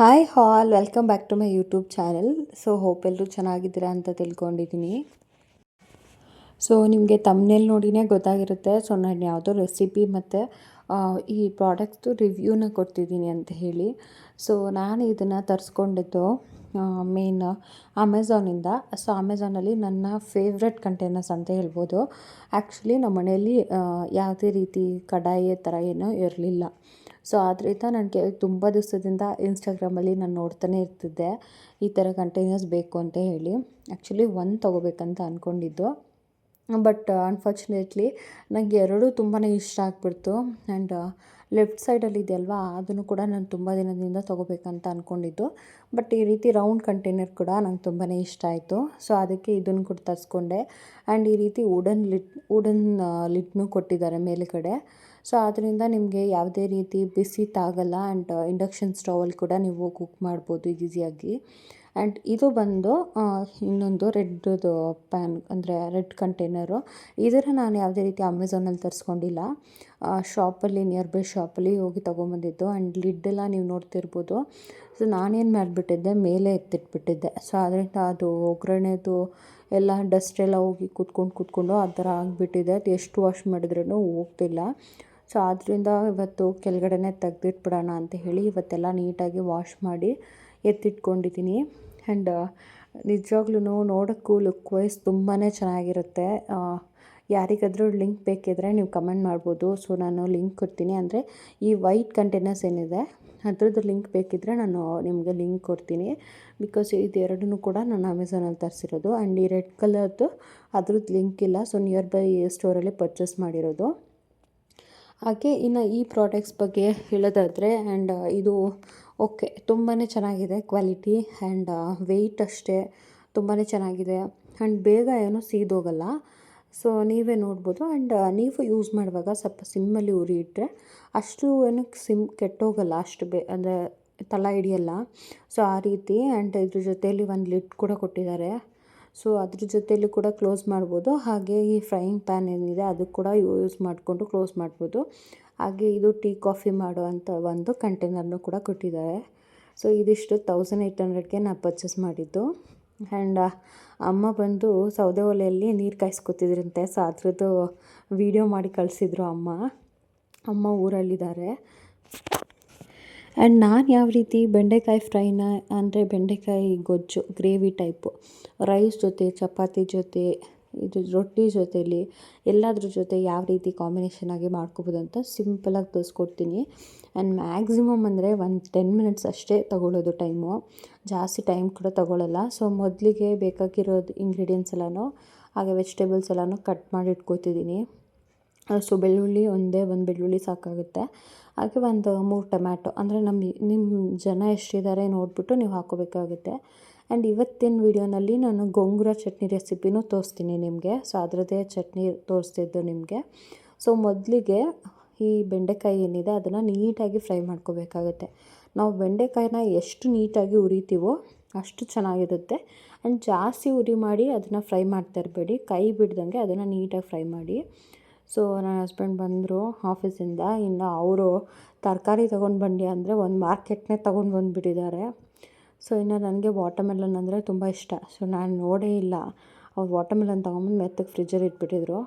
Hi all welcome back to my YouTube channel. So hope ಎಲ್ಲರೂ ಚೆನ್ನಾಗಿದ್ದೀರಾ ಅಂತ ತಿಳ್ಕೊಂಡಿದ್ದೀನಿ. ಸೊ ನಿಮಗೆ ತಮ್ನೇಲ್ ನೋಡಿನೇ ಗೊತ್ತಾಗಿರುತ್ತೆ. ಸೊ ನಾನು ಯಾವುದೋ ರೆಸಿಪಿ ಮತ್ತು ಈ ಪ್ರಾಡಕ್ಟ್ಸ್ದು ರಿವ್ಯೂನ ಕೊಡ್ತಿದ್ದೀನಿ ಅಂತ ಹೇಳಿ. ಸೊ ನಾನು ಇದನ್ನು ತರಿಸ್ಕೊಂಡಿದ್ದು ಮೇನ್ ಅಮೆಝಾನಿಂದ. ಸೊ ಅಮೆಝಾನಲ್ಲಿ ನನ್ನ ಫೇವ್ರೆಟ್ ಕಂಟೈನರ್ಸ್ ಅಂತ ಹೇಳ್ಬೋದು. ಆ್ಯಕ್ಚುಲಿ ನಮ್ಮ ಮನೆಯಲ್ಲಿ ಯಾವುದೇ ರೀತಿ ಕಡಾಯಿ ಥರ ಏನೂ ಇರಲಿಲ್ಲ. ಸೊ ಆದ್ದರಿಂದ ನನಗೆ ತುಂಬ ದಿವಸದಿಂದ ಇನ್ಸ್ಟಾಗ್ರಾಮಲ್ಲಿ ನಾನು ನೋಡ್ತಾನೆ ಇರ್ತಿದ್ದೆ ಈ ಥರ ಕಂಟೈನರ್ಸ್ ಬೇಕು ಅಂತ ಹೇಳಿ. ಆ್ಯಕ್ಚುಲಿ ಒಂದು ತೊಗೋಬೇಕಂತ ಅಂದ್ಕೊಂಡಿದ್ದು, ಬಟ್ ಅನ್ಫಾರ್ಚುನೇಟ್ಲಿ ನನಗೆ ಎರಡೂ ತುಂಬಾ ಇಷ್ಟ ಆಗಿಬಿಡ್ತು. ಆ್ಯಂಡ್ ಲೆಫ್ಟ್ ಸೈಡಲ್ಲಿ ಇದೆಯಲ್ವಾ, ಅದನ್ನು ಕೂಡ ನಾನು ತುಂಬ ದಿನದಿಂದ ತೊಗೋಬೇಕಂತ ಅಂದ್ಕೊಂಡಿದ್ದು. ಬಟ್ ಈ ರೀತಿ ರೌಂಡ್ ಕಂಟೈನರ್ ಕೂಡ ನಂಗೆ ತುಂಬಾ ಇಷ್ಟ ಆಯಿತು. ಸೊ ಅದಕ್ಕೆ ಇದನ್ನು ಕೂಡ ತರಿಸ್ಕೊಂಡೆ. ಆ್ಯಂಡ್ ಈ ರೀತಿ ವುಡನ್ ಲಿಡ್ನೂ ಕೊಟ್ಟಿದ್ದಾರೆ ಮೇಲುಗಡೆ. ಸೊ ಅದರಿಂದ ನಿಮಗೆ ಯಾವುದೇ ರೀತಿ ಬಿಸಿ ತಾಗಲ್ಲ. ಆ್ಯಂಡ್ ಇಂಡಕ್ಷನ್ ಸ್ಟವಲ್ಲಿ ಕೂಡ ನೀವು ಕುಕ್ ಮಾಡ್ಬೋದು ಈಸಿಯಾಗಿ. ಆ್ಯಂಡ್ ಇದು ಬಂದು ಇನ್ನೊಂದು ರೆಡ್ದು ಪ್ಯಾನ್ ಅಂದರೆ ರೆಡ್ ಕಂಟೈನರು. ಇದನ್ನು ನಾನು ಯಾವುದೇ ರೀತಿ ಅಮೆಝಾನಲ್ಲಿ ತರಿಸ್ಕೊಂಡಿಲ್ಲ. ಶಾಪಲ್ಲಿ ನಿಯರ್ ಬೈ ಶಾಪಲ್ಲಿ ಹೋಗಿ ತೊಗೊಂಬಂದಿದ್ದು. ಆ್ಯಂಡ್ ಲಿಡ್ಡೆಲ್ಲ ನೀವು ನೋಡ್ತಿರ್ಬೋದು. ಸೊ ನಾನೇನು ಮಾಡಿಬಿಟ್ಟಿದ್ದೆ, ಮೇಲೆ ಎತ್ತಿಟ್ಬಿಟ್ಟಿದ್ದೆ. ಸೊ ಅದರಿಂದ ಅದು ಒಗ್ಗರಣೆದು ಎಲ್ಲ ಡಸ್ಟ್ ಎಲ್ಲ ಹೋಗಿ ಕೂತ್ಕೊಂಡು ಆ ಥರ ಆಗಿಬಿಟ್ಟಿದೆ. ಅದು ಎಷ್ಟು ವಾಶ್ ಮಾಡಿದ್ರೂ ಹೋಗ್ತಿಲ್ಲ. ಸೊ ಆದ್ದರಿಂದ ಇವತ್ತು ಕೆಳಗಡೆನೇ ತೆಗೆದಿಟ್ಬಿಡೋಣ ಅಂತ ಹೇಳಿ ಇವತ್ತೆಲ್ಲ ನೀಟಾಗಿ ವಾಶ್ ಮಾಡಿ ಎತ್ತಿಟ್ಕೊಂಡಿದ್ದೀನಿ. ಆ್ಯಂಡ್ ನಿಜವಾಗ್ಲೂ ನೋಡೋಕ್ಕೂ ಲುಕ್ ವೈಸ್ ತುಂಬಾ ಚೆನ್ನಾಗಿರುತ್ತೆ. ಯಾರಿಗಾದರೂ ಲಿಂಕ್ ಬೇಕಿದ್ದರೆ ನೀವು ಕಮೆಂಟ್ ಮಾಡ್ಬೋದು. ಸೊ ನಾನು ಲಿಂಕ್ ಕೊಡ್ತೀನಿ. ಅಂದರೆ ಈ ವೈಟ್ ಕಂಟೈನರ್ಸ್ ಏನಿದೆ ಅದ್ರದ್ದು ಲಿಂಕ್ ಬೇಕಿದ್ದರೆ ನಾನು ನಿಮಗೆ ಲಿಂಕ್ ಕೊಡ್ತೀನಿ. ಬಿಕಾಸ್ ಇದೆರಡನ್ನೂ ಕೂಡ ನಾನು ಅಮೆಝಾನಲ್ಲಿ ತರಿಸಿರೋದು. ಆ್ಯಂಡ್ ಈ ರೆಡ್ ಕಲರ್ದು ಅದ್ರದ್ದು ಲಿಂಕ್ ಇಲ್ಲ. ಸೊ ನಿಯರ್ ಬೈ ಸ್ಟೋರಲ್ಲಿ ಪರ್ಚೇಸ್ ಮಾಡಿರೋದು. ಹಾಗೆ ಇನ್ನು ಈ ಪ್ರಾಡಕ್ಟ್ಸ್ ಬಗ್ಗೆ ಹೇಳೋದಾದರೆ, ಆ್ಯಂಡ್ ಇದು ಓಕೆ ತುಂಬಾ ಚೆನ್ನಾಗಿದೆ ಕ್ವಾಲಿಟಿ. ಆ್ಯಂಡ್ ವೆಯ್ಟ್ ಅಷ್ಟೇ ತುಂಬಾ ಚೆನ್ನಾಗಿದೆ. ಆ್ಯಂಡ್ ಬೇಗ ಏನೂ ಸೀದೋಗಲ್ಲ. ಸೊ ನೀವೇ ನೋಡ್ಬೋದು. ಆ್ಯಂಡ್ ನೀವು ಯೂಸ್ ಮಾಡುವಾಗ ಸ್ವಲ್ಪ ಸಿಮ್ಮಲ್ಲಿ ಉರಿ ಇಟ್ಟರೆ ಅಷ್ಟು ಏನಕ್ಕೆ ಸಿಮ್ ಕೆಟ್ಟೋಗಲ್ಲ, ಅಷ್ಟು ಅಂದರೆ ತಳ ಹಿಡಿಯಲ್ಲ. ಸೊ ಆ ರೀತಿ. ಆ್ಯಂಡ್ ಇದ್ರ ಜೊತೆಯಲ್ಲಿ ಒಂದು ಲಿಡ್ ಕೂಡ ಕೊಟ್ಟಿದ್ದಾರೆ. ಸೊ ಅದ್ರ ಜೊತೆಯಲ್ಲೂ ಕೂಡ ಕ್ಲೋಸ್ ಮಾಡ್ಬೋದು. ಹಾಗೆ ಈ ಫ್ರೈಯಿಂಗ್ ಪ್ಯಾನ್ ಏನಿದೆ ಅದಕ್ಕೆ ಕೂಡ ಯೂಸ್ ಮಾಡಿಕೊಂಡು ಕ್ಲೋಸ್ ಮಾಡ್ಬೋದು. ಹಾಗೆ ಇದು ಟೀ ಕಾಫಿ ಮಾಡುವಂಥ ಒಂದು ಕಂಟೈನರ್ನು ಕೂಡ ಕೊಟ್ಟಿದ್ದಾರೆ. ಸೊ ಇದಿಷ್ಟು 1800ಗೆ ನಾನು ಪರ್ಚೇಸ್ ಮಾಡಿದ್ದು. ಆ್ಯಂಡ್ ಅಮ್ಮ ಬಂದು ಸೌದೆ ಒಲೆಯಲ್ಲಿ ನೀರು ಕಾಯಿಸ್ಕೊತಿದ್ರಂತೆ. ಸೊ ಅದ್ರದ್ದು ವೀಡಿಯೋ ಮಾಡಿ ಕಳಿಸಿದ್ರು ಅಮ್ಮ ಊರಲ್ಲಿದ್ದಾರೆ. ಆ್ಯಂಡ್ ನಾನು ಯಾವ ರೀತಿ ಬೆಂಡೆಕಾಯಿ ಫ್ರೈನ ಅಂದರೆ ಬೆಂಡೆಕಾಯಿ ಗೊಜ್ಜು ಗ್ರೇವಿ ಟೈಪು ರೈಸ್ ಜೊತೆ, ಚಪಾತಿ ಜೊತೆ, ಇದು ರೊಟ್ಟಿ ಜೊತೆಲಿ ಎಲ್ಲದ್ರ ಜೊತೆ ಯಾವ ರೀತಿ ಕಾಂಬಿನೇಷನ್ ಆಗಿ ಮಾಡ್ಕೋಬೋದು ಅಂತ ಸಿಂಪಲಾಗಿ ತೋರಿಸ್ಕೊಡ್ತೀನಿ. ಆ್ಯಂಡ್ ಮ್ಯಾಕ್ಸಿಮಮ್ ಅಂದರೆ ಒಂದು 10 ಮಿನಿಟ್ಸ್ ಅಷ್ಟೇ ತೊಗೊಳ್ಳೋದು ಟೈಮು, ಜಾಸ್ತಿ ಟೈಮ್ ಕೂಡ ತೊಗೊಳ್ಳಲ್ಲ. ಸೊ ಮೊದಲಿಗೆ ಬೇಕಾಗಿರೋದು ಇಂಗ್ರೀಡಿಯೆಂಟ್ಸ್ ಎಲ್ಲನೂ ಹಾಗೆ ವೆಜಿಟೇಬಲ್ಸ್ ಎಲ್ಲನೂ ಕಟ್ ಮಾಡಿ ಇಟ್ಕೊತಿದ್ದೀನಿ. ಸೊ ಬೆಳ್ಳುಳ್ಳಿ ಒಂದೇ ಒಂದು ಬೆಳ್ಳುಳ್ಳಿ ಸಾಕಾಗುತ್ತೆ. ಹಾಗೆ ಒಂದು 3 ಟೊಮ್ಯಾಟೊ, ಅಂದರೆ ನಿಮ್ಮ ಜನ ಎಷ್ಟಿದ್ದಾರೆ ನೋಡಿಬಿಟ್ಟು ನೀವು ಹಾಕ್ಕೋಬೇಕಾಗುತ್ತೆ. ಆ್ಯಂಡ್ ಇವತ್ತಿನ ವೀಡಿಯೋನಲ್ಲಿ ನಾನು ಗೋಂಗೂರ ಚಟ್ನಿ ರೆಸಿಪಿನೂ ತೋರಿಸ್ತೀನಿ ನಿಮಗೆ. ಸೊ ಅದರದ್ದೇ ಚಟ್ನಿ ತೋರಿಸ್ತಿದ್ದು ನಿಮಗೆ. ಸೊ ಮೊದಲಿಗೆ ಈ ಬೆಂಡೆಕಾಯಿ ಏನಿದೆ ಅದನ್ನು ನೀಟಾಗಿ ಫ್ರೈ ಮಾಡ್ಕೋಬೇಕಾಗುತ್ತೆ. ನಾವು ಬೆಂಡೆಕಾಯಿನ ಎಷ್ಟು ನೀಟಾಗಿ ಉರಿತೀವೋ ಅಷ್ಟು ಚೆನ್ನಾಗಿರುತ್ತೆ. ಆ್ಯಂಡ್ ಜಾಸ್ತಿ ಉರಿ ಮಾಡಿ ಅದನ್ನು ಫ್ರೈ ಮಾಡ್ತಾ ಇರಬೇಡಿ, ಕೈ ಬಿಡ್ದಂಗೆ ಅದನ್ನು ನೀಟಾಗಿ ಫ್ರೈ ಮಾಡಿ. ಸೊ ನನ್ನ ಹಸ್ಬೆಂಡ್ ಬಂದರು ಆಫೀಸಿಂದ. ಇನ್ನು ಅವರು ತರಕಾರಿ ತೊಗೊಂಡು ಬನ್ನಿ ಅಂದರೆ ಒಂದು ಮಾರ್ಕೆಟ್ನೇ ತೊಗೊಂಡು ಬಂದುಬಿಟ್ಟಿದ್ದಾರೆ. ಸೊ ಇನ್ನು ನನಗೆ ವಾಟರ್ಮೆಲನ್ ಅಂದರೆ ತುಂಬ ಇಷ್ಟ. ಸೊ ನಾನು ನೋಡೇ ಇಲ್ಲ, ಅವ್ರು ವಾಟರ್ಮೆಲನ್ ತೊಗೊಂಬಂದು ಮೆತ್ತಗೆ ಫ್ರಿಜ್ಜಲ್ಲಿ ಇಟ್ಬಿಟ್ಟಿದ್ರು.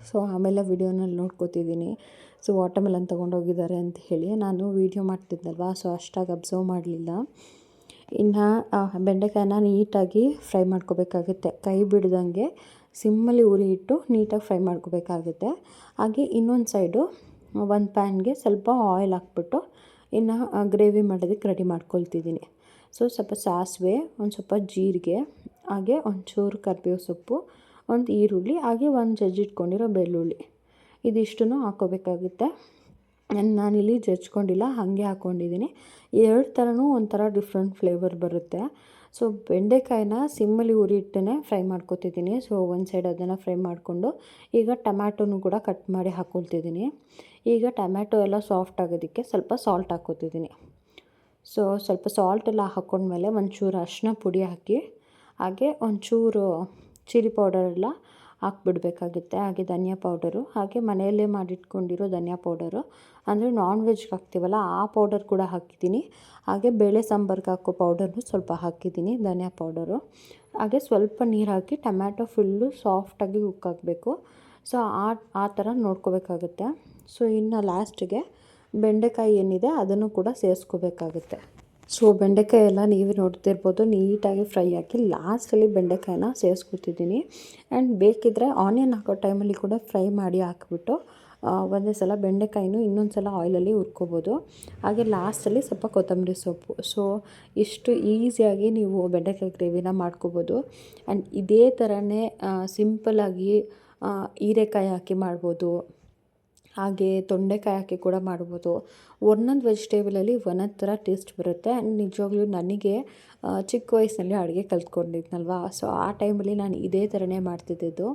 ಸೊ ಆಮೇಲೆ ವೀಡಿಯೋನಲ್ಲಿ ನೋಡ್ಕೋತಿದ್ದೀನಿ. ಸೊ ವಾಟರ್ಮೆಲನ್ ತೊಗೊಂಡೋಗಿದ್ದಾರೆ ಅಂತ ಹೇಳಿ ನಾನು ವೀಡಿಯೋ ಮಾಡ್ತಿದ್ದಲ್ವ, ಸೊ ಅಷ್ಟಾಗಿ ಅಬ್ಸರ್ವ್ ಮಾಡಲಿಲ್ಲ. ಇನ್ನು ಬೆಂಡೆಕಾಯಿನ ನೀಟಾಗಿ ಫ್ರೈ ಮಾಡ್ಕೋಬೇಕಾಗುತ್ತೆ, ಕೈ ಬಿಡ್ದಂಗೆ ಸಿಮ್ಮಲ್ಲಿ ಉರಿ ಇಟ್ಟು ನೀಟಾಗಿ ಫ್ರೈ ಮಾಡ್ಕೋಬೇಕಾಗುತ್ತೆ. ಹಾಗೆ ಇನ್ನೊಂದು ಸೈಡು ಒಂದು ಪ್ಯಾನ್ಗೆ ಸ್ವಲ್ಪ ಆಯಿಲ್ ಹಾಕ್ಬಿಟ್ಟು ಇನ್ನು ಗ್ರೇವಿ ಮಾಡೋದಕ್ಕೆ ರೆಡಿ ಮಾಡ್ಕೊಳ್ತಿದ್ದೀನಿ. ಸೊ ಸ್ವಲ್ಪ ಸಾಸಿವೆ, ಒಂದು ಸ್ವಲ್ಪ ಜೀರಿಗೆ, ಹಾಗೆ ಒಂಚೂರು ಕರಿಬೇವು ಸೊಪ್ಪು, ಒಂದು ಈರುಳ್ಳಿ, ಹಾಗೆ ಒಂದು ಜಜ್ಜಿಟ್ಕೊಂಡಿರೋ ಬೆಳ್ಳುಳ್ಳಿ, ಇದಿಷ್ಟನ್ನು ಹಾಕ್ಕೋಬೇಕಾಗುತ್ತೆ. ನಾನಿಲ್ಲಿ ಜಜ್ಕೊಂಡಿಲ್ಲ, ಹಾಗೆ ಹಾಕ್ಕೊಂಡಿದ್ದೀನಿ. ಎರಡು ಥರನೂ ಒಂಥರ ಡಿಫ್ರೆಂಟ್ ಫ್ಲೇವರ್ ಬರುತ್ತೆ. ಸೊ ಬೆಂಡೆಕಾಯಿನ ಸಿಮ್ಮಲ್ಲಿ ಉರಿ ಇಟ್ಟೇ ಫ್ರೈ ಮಾಡ್ಕೊತಿದ್ದೀನಿ. ಸೊ ಒಂದು ಸೈಡ್ ಅದನ್ನು ಫ್ರೈ ಮಾಡಿಕೊಂಡು ಈಗ ಟೊಮ್ಯಾಟೊನೂ ಕೂಡ ಕಟ್ ಮಾಡಿ ಹಾಕ್ಕೊಳ್ತಿದ್ದೀನಿ. ಈಗ ಟೊಮ್ಯಾಟೊ ಎಲ್ಲ ಸಾಫ್ಟ್ ಆಗೋದಕ್ಕೆ ಸ್ವಲ್ಪ ಸಾಲ್ಟ್ ಹಾಕ್ಕೊತಿದ್ದೀನಿ. ಸೊ ಸ್ವಲ್ಪ ಸಾಲ್ಟೆಲ್ಲ ಹಾಕ್ಕೊಂಡ್ಮೇಲೆ ಒಂಚೂರು ಅರಿಶಿನ ಪುಡಿ ಹಾಕಿ, ಹಾಗೆ ಒಂಚೂರು ಚಿಲ್ಲಿ ಪೌಡರ್ ಎಲ್ಲ ಹಾಕ್ಬಿಡ್ಬೇಕಾಗುತ್ತೆ. ಹಾಗೆ ಧನಿಯಾ ಪೌಡರು, ಹಾಗೆ ಮನೆಯಲ್ಲೇ ಮಾಡಿಟ್ಕೊಂಡಿರೋ ಧನಿಯಾ ಪೌಡರು, ಅಂದರೆ ನಾನ್ ವೆಜ್ಗೆ ಹಾಕ್ತೀವಲ್ಲ ಆ ಪೌಡರ್ ಕೂಡ ಹಾಕಿದ್ದೀನಿ. ಹಾಗೆ ಬೇಳೆ ಸಾಂಬಾರ್ಗೆ ಹಾಕೋ ಪೌಡರ್ನು ಸ್ವಲ್ಪ ಹಾಕಿದ್ದೀನಿ, ಧನಿಯಾ ಪೌಡರು. ಹಾಗೆ ಸ್ವಲ್ಪ ನೀರು ಹಾಕಿ ಟೊಮ್ಯಾಟೊ ಫುಲ್ಲು ಸಾಫ್ಟಾಗಿ ಕುಕ್ ಆಗಬೇಕು. ಸೊ ಆ ಥರ ನೋಡ್ಕೋಬೇಕಾಗುತ್ತೆ. ಸೊ ಇನ್ನು ಲಾಸ್ಟಿಗೆ ಬೆಂಡೆಕಾಯಿ ಏನಿದೆ ಅದನ್ನು ಕೂಡ ಸೇರಿಸ್ಕೋಬೇಕಾಗುತ್ತೆ. ಸೊ ಬೆಂಡೆಕಾಯಿ ಎಲ್ಲ ನೀವೇ ನೋಡ್ತಿರ್ಬೋದು, ನೀಟಾಗಿ ಫ್ರೈ ಹಾಕಿ ಲಾಸ್ಟಲ್ಲಿ ಬೆಂಡೆಕಾಯಿನ ಸೇರಿಸ್ಕೊತಿದ್ದೀನಿ. ಆ್ಯಂಡ್ ಬೇಕಿದ್ದರೆ ಆನಿಯನ್ ಹಾಕೋ ಟೈಮಲ್ಲಿ ಕೂಡ ಫ್ರೈ ಮಾಡಿ ಹಾಕ್ಬಿಟ್ಟು ಒಂದೇ ಸಲ ಬೆಂಡೆಕಾಯಿನೂ ಇನ್ನೊಂದು ಸಲ ಆಯಿಲಲ್ಲಿ ಹುರ್ಕೋಬೋದು. ಹಾಗೆ ಲಾಸ್ಟಲ್ಲಿ ಸ್ವಲ್ಪ ಕೊತ್ತಂಬರಿ ಸೊಪ್ಪು. ಸೊ ಇಷ್ಟು ಈಸಿಯಾಗಿ ನೀವು ಬೆಂಡೆಕಾಯಿ ಗ್ರೇವಿನ ಮಾಡ್ಕೋಬೋದು. ಆ್ಯಂಡ್ ಇದೇ ಥರನೇ ಸಿಂಪಲ್ಲಾಗಿ ಹೀರೆಕಾಯಿ ಹಾಕಿ ಮಾಡ್ಬೋದು, ಹಾಗೆ ತೊಂಡೆಕಾಯಿ ಹಾಕಿ ಕೂಡ ಮಾಡ್ಬೋದು. ಒಂದೊಂದು ವೆಜಿಟೇಬಲಲ್ಲಿ ಒಂದೊಂದು ಥರ ಟೇಸ್ಟ್ ಬರುತ್ತೆ. ಆ್ಯಂಡ್ ನಿಜವಾಗ್ಲೂ ನನಗೆ ಚಿಕ್ಕ ವಯಸ್ಸಿನಲ್ಲಿ ಅಡುಗೆ ಕಲ್ತ್ಕೊಂಡಿದ್ನಲ್ವ, ಸೊ ಆ ಟೈಮಲ್ಲಿ ನಾನು ಇದೇ ಥರನೇ ಮಾಡ್ತಿದ್ದಿದ್ದು.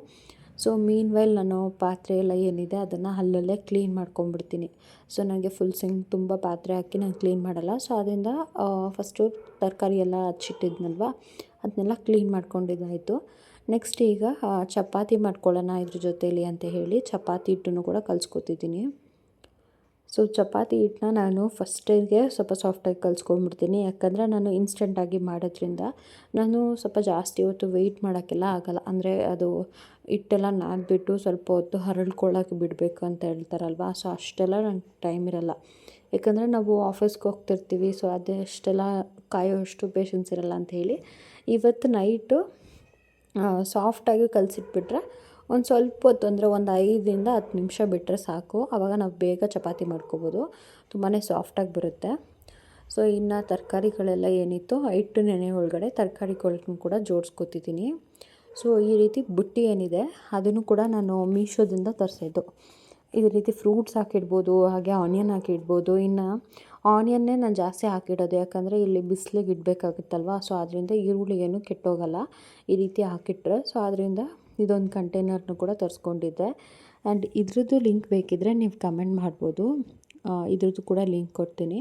ಸೊ ಮೀನ್ ವೈಲ್ ನಾನು ಪಾತ್ರೆ ಎಲ್ಲ ಏನಿದೆ ಅದನ್ನು ಅಲ್ಲಲ್ಲೇ ಕ್ಲೀನ್ ಮಾಡ್ಕೊಂಬಿಡ್ತೀನಿ. ಸೊ ನನಗೆ ಫುಲ್ ಸಿಂಕ್ ತುಂಬ ಪಾತ್ರೆ ಹಾಕಿ ನಾನು ಕ್ಲೀನ್ ಮಾಡಲ್ಲ. ಸೊ ಅದರಿಂದ ಫಸ್ಟು ತರಕಾರಿ ಎಲ್ಲ ಹಚ್ಚಿಟ್ಟಿದ್ನಲ್ವ ಅದನ್ನೆಲ್ಲ ಕ್ಲೀನ್ ಮಾಡ್ಕೊಂಡಿದ್ದಾಯಿತು. ನೆಕ್ಸ್ಟ್ ಈಗ ಚಪಾತಿ ಮಾಡ್ಕೊಳ್ಳೋಣ ಇದ್ರ ಜೊತೇಲಿ ಅಂತ ಹೇಳಿ ಚಪಾತಿ ಹಿಟ್ಟನ್ನು ಕೂಡ ಕಲಿಸ್ಕೊತಿದ್ದೀನಿ. ಸೊ ಚಪಾತಿ ಹಿಟ್ಟನ್ನ ನಾನು ಫಸ್ಟಿಗೆ ಸ್ವಲ್ಪ ಸಾಫ್ಟಾಗಿ ಕಲಿಸ್ಕೊಂಬಿಡ್ತೀನಿ. ಯಾಕಂದರೆ ನಾನು ಇನ್ಸ್ಟೆಂಟಾಗಿ ಮಾಡೋದ್ರಿಂದ ನಾನು ಸ್ವಲ್ಪ ಜಾಸ್ತಿ ಹೊತ್ತು ವೆಯ್ಟ್ ಮಾಡೋಕ್ಕೆಲ್ಲ ಆಗೋಲ್ಲ. ಅಂದರೆ ಅದು ಹಿಟ್ಟೆಲ್ಲ ನಾದ್ಬಿಟ್ಟು ಸ್ವಲ್ಪ ಹೊತ್ತು ಹರಳ್ಕೊಳ್ಳೋಕೆ ಬಿಡಬೇಕು ಅಂತ ಹೇಳ್ತಾರಲ್ವ, ಸೊ ಅಷ್ಟೆಲ್ಲ ನಂಗೆ ಟೈಮ್ ಇರೋಲ್ಲ. ಯಾಕಂದರೆ ನಾವು ಆಫೀಸ್ಗೆ ಹೋಗ್ತಿರ್ತೀವಿ. ಸೊ ಅದೆಷ್ಟೆಲ್ಲ ಕಾಯೋಷ್ಟು ಪೇಷನ್ಸ್ ಇರೋಲ್ಲ ಅಂತ ಹೇಳಿ ಇವತ್ತು ನೈಟು ಸಾಫ್ಟಾಗಿ ಕಲಸಿಟ್ಬಿಟ್ರೆ ಒಂದು ಸ್ವಲ್ಪ ಹೊತ್ತು, ಅಂದರೆ ಒಂದು 5ರಿಂದ 10 ನಿಮಿಷ ಬಿಟ್ಟರೆ ಸಾಕು. ಆವಾಗ ನಾವು ಬೇಗ ಚಪಾತಿ ಮಾಡ್ಕೋಬೋದು, ತುಂಬಾ ಸಾಫ್ಟಾಗಿ ಬರುತ್ತೆ. ಸೊ ಇನ್ನು ತರಕಾರಿಗಳೆಲ್ಲ ಏನಿತ್ತು ಹಿಟ್ಟು ನೆನೆ ಒಳಗಡೆ ತರಕಾರಿಗಳನ್ನ ಕೂಡ ಜೋಡಿಸ್ಕೊತಿದ್ದೀನಿ. ಸೊ ಈ ರೀತಿ ಬುಟ್ಟಿ ಏನಿದೆ ಅದನ್ನು ಕೂಡ ನಾನು ಮೀಶೋದಿಂದ ತರಿಸಿದ್ದು. ಇದೇ ರೀತಿ ಫ್ರೂಟ್ಸ್ ಹಾಕಿಡ್ಬೋದು, ಹಾಗೆ ಆನಿಯನ್ ಹಾಕಿಡ್ಬೋದು. ಇನ್ನು ಆನಿಯನ್ನೇ ನಾನು ಜಾಸ್ತಿ ಹಾಕಿಡೋದು, ಯಾಕಂದರೆ ಇಲ್ಲಿ ಬಿಸಿಲಿಗೆ ಇಡಬೇಕಾಗುತ್ತಲ್ವ. ಸೊ ಅದರಿಂದ ಈರುಳ್ಳಿ ಏನು ಕೆಟ್ಟೋಗಲ್ಲ ಈ ರೀತಿ ಹಾಕಿಟ್ರೆ. ಸೊ ಅದರಿಂದ ಇದೊಂದು ಕಂಟೈನರ್ನು ಕೂಡ ತರಿಸ್ಕೊಂಡಿದ್ದೆ. ಆ್ಯಂಡ್ ಇದ್ರದ್ದು ಲಿಂಕ್ ಬೇಕಿದ್ದರೆ ನೀವು ಕಮೆಂಟ್ ಮಾಡ್ಬೋದು, ಇದ್ರದ್ದು ಕೂಡ ಲಿಂಕ್ ಕೊಡ್ತೀನಿ.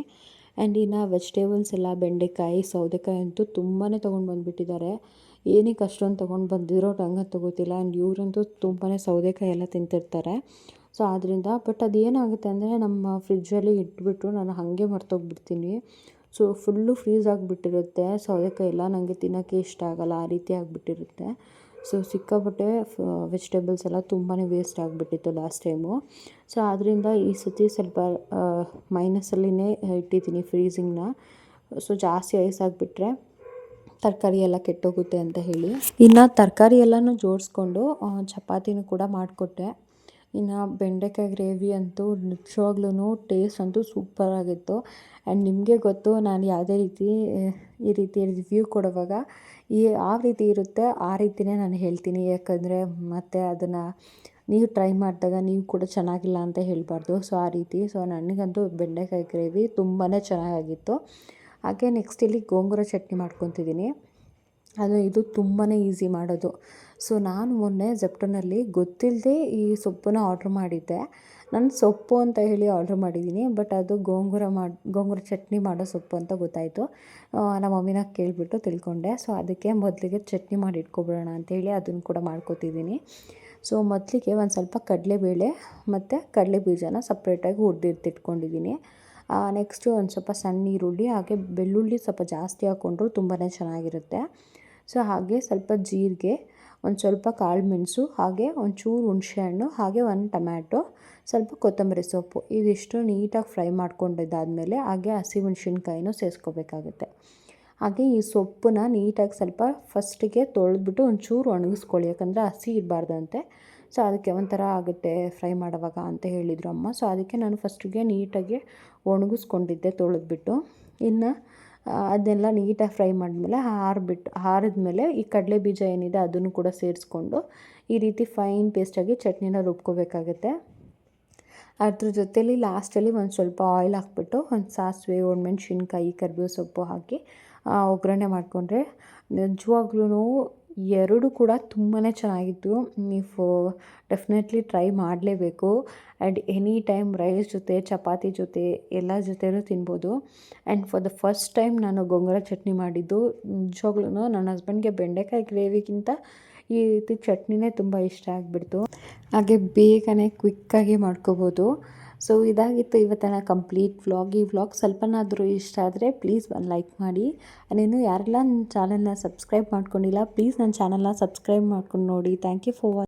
ಆ್ಯಂಡ್ ಇನ್ನು ವೆಜಿಟೇಬಲ್ಸ್ ಎಲ್ಲ ಬೆಂಡೆಕಾಯಿ, ಸೌತೆಕಾಯಿ ಅಂತೂ ತುಂಬಾ ತೊಗೊಂಡು ಬಂದುಬಿಟ್ಟಿದ್ದಾರೆ. ಏನಕ್ಕೆ ಅಷ್ಟೊಂದು ತೊಗೊಂಡು ಬಂದಿರೋ ನಂಗೆ ಗೊತ್ತಿಲ್ಲ. ಆ್ಯಂಡ್ ಇವರಂತೂ ತುಂಬಾ ಸೌತೆಕಾಯಿ ಎಲ್ಲ ತಿಂತಿರ್ತಾರೆ. ಸೊ ಆದ್ದರಿಂದ ಬಟ್ ಅದೇನಾಗುತ್ತೆ ಅಂದರೆ ನಮ್ಮ ಫ್ರಿಜ್ಜಲ್ಲಿ ಇಟ್ಬಿಟ್ಟು ನಾನು ಹಾಗೆ ಮರ್ತೋಗ್ಬಿಡ್ತೀನಿ. ಸೊ ಫುಲ್ಲು ಫ್ರೀಸ್ ಆಗಿಬಿಟ್ಟಿರುತ್ತೆ ಸೌತೆಕಾಯಿ ಎಲ್ಲ, ನನಗೆ ತಿನ್ನೋಕ್ಕೆ ಇಷ್ಟ ಆಗೋಲ್ಲ, ಆ ರೀತಿ ಆಗಿಬಿಟ್ಟಿರುತ್ತೆ. ಸೊ ಸಿಕ್ಕಾಪಟ್ಟೆ ವೆಜಿಟೇಬಲ್ಸ್ ಎಲ್ಲ ತುಂಬಾ ವೇಸ್ಟ್ ಆಗಿಬಿಟ್ಟಿತ್ತು ಲಾಸ್ಟ್ ಟೈಮು. ಸೊ ಆದ್ದರಿಂದ ಈ ಸತಿ ಸ್ವಲ್ಪ ಮೈನಸಲ್ಲಿನೇ ಇಟ್ಟಿದ್ದೀನಿ ಫ್ರೀಸಿಂಗ್ನ. ಸೊ ಜಾಸ್ತಿ ಐಸ್ ಆಗಿಬಿಟ್ರೆ ತರಕಾರಿ ಎಲ್ಲ ಕೆಟ್ಟೋಗುತ್ತೆ ಅಂತ ಹೇಳಿ. ಇನ್ನು ತರಕಾರಿ ಎಲ್ಲನೂ ಜೋಡಿಸ್ಕೊಂಡು ಚಪಾತಿನೂ ಕೂಡ ಮಾಡಿಕೊಟ್ಟೆ. ಇನ್ನು ಬೆಂಡೆಕಾಯಿ ಗ್ರೇವಿ ಅಂತೂ ನಿಜವಾಗ್ಲೂ ಟೇಸ್ಟ್ ಅಂತೂ ಸೂಪರಾಗಿತ್ತು. ಆ್ಯಂಡ್ ನಿಮಗೆ ಗೊತ್ತು ನಾನು ಯಾವುದೇ ರೀತಿ ಈ ರೀತಿ ರಿವ್ಯೂ ಕೊಡುವಾಗ ಯಾವ ರೀತಿ ಇರುತ್ತೆ ಆ ರೀತಿಯೇ ನಾನು ಹೇಳ್ತೀನಿ. ಯಾಕಂದರೆ ಮತ್ತು ಅದನ್ನು ನೀವು ಟ್ರೈ ಮಾಡಿದಾಗ ನೀವು ಕೂಡ ಚೆನ್ನಾಗಿಲ್ಲ ಅಂತ ಹೇಳಬಾರ್ದು. ಸೊ ಆ ರೀತಿ. ಸೊ ನನಗಂತೂ ಬೆಂಡೆಕಾಯಿ ಗ್ರೇವಿ ತುಂಬಾ ಚೆನ್ನಾಗಿತ್ತು. ಹಾಗೆ ನೆಕ್ಸ್ಟ್ ಇಲ್ಲಿ ಗೋಂಗೂರ ಚಟ್ನಿ ಮಾಡ್ಕೊತಿದ್ದೀನಿ. ಇದು ತುಂಬಾ ಈಸಿ ಮಾಡೋದು. ಸೊ ನಾನು ಮೊನ್ನೆ ಜೆಪ್ಟೋನಲ್ಲಿ ಗೊತ್ತಿಲ್ಲದೆ ಈ ಸೊಪ್ಪನ್ನು ಆರ್ಡ್ರ್ ಮಾಡಿದ್ದೆ. ನಾನು ಸೊಪ್ಪು ಅಂತ ಹೇಳಿ ಆರ್ಡ್ರ್ ಮಾಡಿದ್ದೀನಿ, ಬಟ್ ಅದು ಗೋಂಗೂರ ಚಟ್ನಿ ಮಾಡೋ ಸೊಪ್ಪು ಅಂತ ಗೊತ್ತಾಯಿತು. ನಮ್ಮ ಮಮ್ಮಿನ ಕೇಳಿಬಿಟ್ಟು ತಿಳ್ಕೊಂಡೆ. ಸೊ ಅದಕ್ಕೆ ಮೊದಲಿಗೆ ಚಟ್ನಿ ಮಾಡಿ ಇಟ್ಕೊಬಿಡೋಣ ಅಂತೇಳಿ ಅದನ್ನು ಕೂಡ ಮಾಡ್ಕೊತಿದ್ದೀನಿ. ಸೊ ಮೊದಲಿಗೆ ಒಂದು ಸ್ವಲ್ಪ ಕಡಲೆಬೇಳೆ ಮತ್ತು ಕಡಲೆ ಬೀಜನ ಸಪ್ರೇಟಾಗಿ ಹುರಿದಿಟ್ಟಿಟ್ಕೊಂಡಿದ್ದೀನಿ. ನೆಕ್ಸ್ಟು ಒಂದು ಸ್ವಲ್ಪ ಸಣ್ಣ ಈರುಳ್ಳಿ, ಹಾಗೆ ಬೆಳ್ಳುಳ್ಳಿ ಸ್ವಲ್ಪ ಜಾಸ್ತಿ ಹಾಕ್ಕೊಂಡ್ರು ತುಂಬಾ ಚೆನ್ನಾಗಿರುತ್ತೆ. ಸೊ ಹಾಗೆ ಸ್ವಲ್ಪ ಜೀರಿಗೆ, ಒಂದು ಸ್ವಲ್ಪ ಕಾಳು ಮೆಣಸು, ಹಾಗೆ ಒಂಚೂರು ಹುಣಸೆಹಣ್ಣು, ಹಾಗೆ ಒಂದು ಟೊಮ್ಯಾಟೊ, ಸ್ವಲ್ಪ ಕೊತ್ತಂಬರಿ ಸೊಪ್ಪು, ಇದಿಷ್ಟು ನೀಟಾಗಿ ಫ್ರೈ ಮಾಡ್ಕೊಂಡಿದ್ದಾದಮೇಲೆ ಹಾಗೆ ಹಸಿಮೆಣ್ಸಿನ್ಕಾಯಿನೂ ಸೇರಿಸ್ಕೋಬೇಕಾಗುತ್ತೆ. ಹಾಗೆ ಈ ಸೊಪ್ಪನ್ನ ನೀಟಾಗಿ ಸ್ವಲ್ಪ ಫಸ್ಟಿಗೆ ತೊಳೆದ್ಬಿಟ್ಟು ಒಂಚೂರು ಒಣಗಿಸ್ಕೊಳ್ಳಿ, ಯಾಕಂದರೆ ಹಸಿ ಇರಬಾರ್ದಂತೆ. ಸೊ ಅದಕ್ಕೆ ಒಂಥರ ಆಗುತ್ತೆ ಫ್ರೈ ಮಾಡೋವಾಗ ಅಂತ ಹೇಳಿದರು ಅಮ್ಮ. ಸೊ ಅದಕ್ಕೆ ನಾನು ಫಸ್ಟಿಗೆ ನೀಟಾಗಿ ಒಣಗಿಸ್ಕೊಂಡಿದ್ದೆ ತೊಳೆದ್ಬಿಟ್ಟು. ಇನ್ನು ಅದನ್ನೆಲ್ಲ ನೀಟಾಗಿ ಫ್ರೈ ಮಾಡಿದ್ಮೇಲೆ ಆರಿದ್ಮೇಲೆ ಈ ಕಡಲೆ ಬೀಜ ಏನಿದೆ ಅದನ್ನು ಕೂಡ ಸೇರಿಸ್ಕೊಂಡು ಈ ರೀತಿ ಫೈನ್ ಪೇಸ್ಟಾಗಿ ಚಟ್ನಿನ ರುಬ್ಕೋಬೇಕಾಗುತ್ತೆ. ಅದ್ರ ಜೊತೇಲಿ ಲಾಸ್ಟಲ್ಲಿ ಒಂದು ಸ್ವಲ್ಪ ಆಯಿಲ್ ಹಾಕ್ಬಿಟ್ಟು ಒಂದು ಸಾಸಿವೆ, ಒಣಮೆಣ್ಸಿನ್ಕಾಯಿ, ಕರಿಬೇವು ಸೊಪ್ಪು ಹಾಕಿ ಒಗ್ಗರಣೆ ಮಾಡಿಕೊಂಡ್ರೆ ನಿಜವಾಗ್ಲೂ ಎರಡೂ ಕೂಡ ತುಂಬಾ ಚೆನ್ನಾಗಿತ್ತು. ನೀವು ಡೆಫಿನೆಟ್ಲಿ ಟ್ರೈ ಮಾಡಲೇಬೇಕು. ಆ್ಯಂಡ್ ಎನಿ ಟೈಮ್ ರೈಸ್ ಜೊತೆ, ಚಪಾತಿ ಜೊತೆ, ಎಲ್ಲ ಜೊತೆಲೂ ತಿನ್ಬೋದು. And for the first time ನಾನು ಗೋಂಗೂರ ಚಟ್ನಿ ಮಾಡಿದ್ದು. ನಿಜವಾಗ್ಲೂ ನನ್ನ ಹಸ್ಬೆಂಡ್ಗೆ ಬೆಂಡೆಕಾಯಿ ಗ್ರೇವಿಗಿಂತ ಈ ರೀತಿ ಚಟ್ನಿನೇ ತುಂಬ ಇಷ್ಟ ಆಗಿಬಿಡ್ತು. ಹಾಗೆ ಬೇಗನೆ ಕ್ವಿಕ್ಕಾಗಿ ಮಾಡ್ಕೋಬೋದು. ಸೊ ಇದಾಗಿತ್ತು ಇವತ್ತಿನ ಕಂಪ್ಲೀಟ್ ವ್ಲಾಗ್. ಈ ವ್ಲಾಗ್ ಸ್ವಲ್ಪನಾದರೂ ಇಷ್ಟ ಆದರೆ ಪ್ಲೀಸ್ ಒಂದು ಲೈಕ್ ಮಾಡಿ. ಇನ್ನೂ ಯಾರೆಲ್ಲ ನನ್ನ ಚಾನಲ್ನ ಸಬ್ಸ್ಕ್ರೈಬ್ ಮಾಡ್ಕೊಂಡಿಲ್ಲ ಪ್ಲೀಸ್ ನನ್ನ ಚಾನಲ್ನ ಸಬ್ಸ್ಕ್ರೈಬ್ ಮಾಡ್ಕೊಂಡು ನೋಡಿ. Thank you for watching.